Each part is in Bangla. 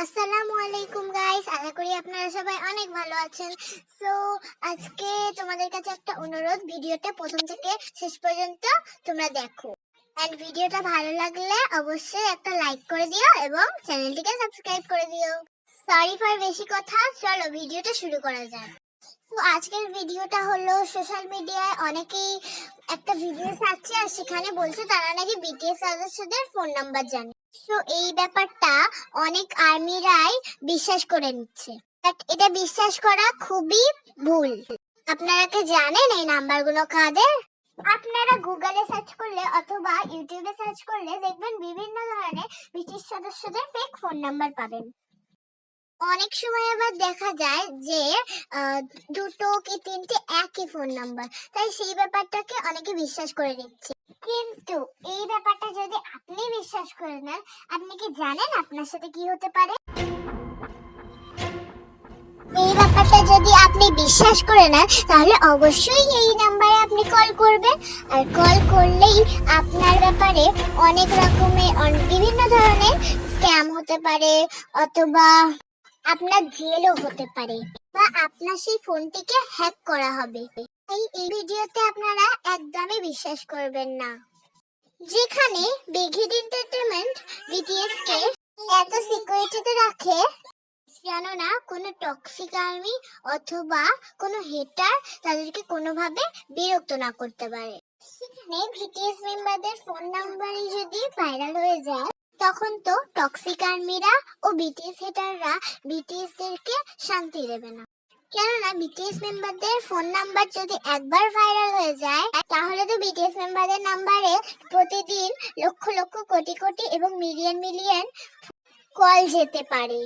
আসসালামু আলাইকুম গাইস, আশা করি আপনারা সবাই অনেক ভালো আছেন। সো আজকে তোমাদের কাছে একটা অনুরোধ, ভিডিওটা প্রথম থেকে শেষ পর্যন্ত তোমরা দেখো। এন্ড ভিডিওটা ভালো লাগলে অবশ্যই একটা লাইক করে দিও এবং চ্যানেলটিকে সাবস্ক্রাইব করে দিও। সরি ফর বেশি কথা, চলো ভিডিওটা শুরু করা যাক। তো আজকের ভিডিওটা হলো সোশ্যাল মিডিয়ায় অনেকেই একটা ভিডিও ছাড়ছে আর সেখানে বলছে তারা নাকি বিটিএস সদস্যদের ফোন নাম্বার জানে। তো এই ব্যাপারটা অনেক আর্মিরাই বিশ্বাস করে নিচ্ছে, বাট এটা বিশ্বাস করা খুবই ভুল। আপনারা কি জানেন এই নাম্বারগুলো কাদের? আপনারা গুগলে সার্চ করলে অথবা ইউটিউবে সার্চ করলে দেখবেন বিভিন্ন ধরনের ব্রিটিশ সদস্যদের ফেক ফোন নাম্বার পাবেন। অনেক সময় আবার দেখা যায় যে দুটো কি তিনটে একই ফোন নাম্বার, তাই সেই ব্যাপারটাকে অনেকে বিশ্বাস করে নিচ্ছে। কিন্তু এই ব্যাপারটা যদি আপনি বিশ্বাস করে নেন, আপনি কি জানেন আপনার সাথে কি হতে পারে? এই ব্যাপারটা যদি আপনি বিশ্বাস করে নেন তাহলে অবশ্যই এই নাম্বারে আপনি কল করবেন, আর কল করলেই আপনার ব্যাপারে অনেক রকমের বিভিন্ন ধরনের স্ক্যাম হতে পারে, অথবা আপনার জেলও হতে পারে, বা আপনার সেই ফোনটিকে হ্যাক করা হবে। এই ভিডিওতে আপনারা একদমই বিশ্বাস করবেন না। যেখানে বিগ হিট এন্টারটেইনমেন্ট বিটিএস কে এত সিকিউরিটিতে রাখে যেন না কোনো টক্সিক আর্মি অথবা কোনো হেটার তাদেরকে কোনোভাবে বিরক্ত না করতে পারে। সেখানে বিটিএস মেম্বারদের ফোন নাম্বারই যদি ভাইরাল হয়ে যায়, তখন তো টক্সিক আর্মিরা ও বিটিএস হেটাররা বিটিএস দেরকে শান্তি দেবে না। কেননা বিটিএস মেম্বারদের ফোন নাম্বার যদি একবার ভাইরাল হয়ে যায়, তাহলে তো বিটিএস মেম্বারদের নাম্বারে প্রতিদিন লক্ষ লক্ষ কোটি কোটি এবং মিলিয়ন মিলিয়ন কল যেতে পারে।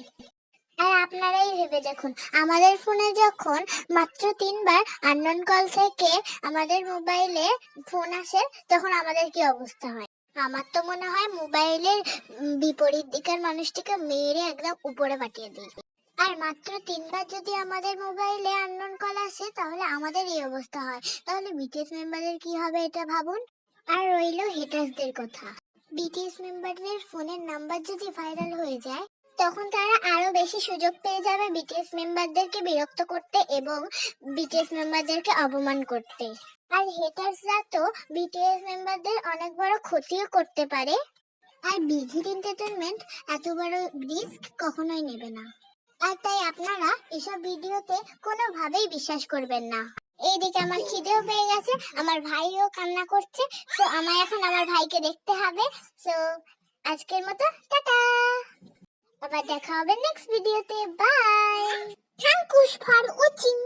আর আপনারাই ভেবে দেখুন, আমাদের ফোনে যখন মাত্র 3বার আননোন কল থেকে আমাদের মোবাইলে ফোন আসে, তখন আমাদের কি অবস্থা হয়? আমার তো মনে হয় মোবাইলের বিপরীত দিকের মানুষটিকে মেরে একদম উপরে পাঠিয়ে দিই। আর মাত্র 3বার যদি আমাদের মোবাইলে আননোন কল আসে, তাহলে আমাদের এই অবস্থা হয়। তাহলে বিটিএস মেম্বারদের কি হবে এটা ভাবুন। আর রইলো হেটার্সদের কথা। বিটিএস মেম্বারদের ফোনের নাম্বার যদি ভাইরাল হয়ে যায়, তখন তারা আরো বেশি সুযোগ পেয়ে যাবে বিটিএস মেম্বারদেরকে বিরক্ত করতে এবং বিটিএস মেম্বারদেরকে অপমান করতে। আর হেটার্সরা তো বিটিএস মেম্বারদের অনেক বড় ক্ষতিও করতে পারে। আর বিগ হিট এন্টারটেইনমেন্ট এত বড় রিস্ক কখনোই নেবে না। আর তাই আপনারা এসব ভিডিওতে কোনোভাবেই বিশ্বাস করবেন না। এইদিকে আমার খিদেও পেয়ে গেছে, আমার ভাইও কান্না করছে, তো আমার এখন আমার ভাইকে দেখতে হবে। সো আজকের মতো টাটা, আবার দেখা হবে নেক্সট ভিডিওতে। Bye, thank you for watching.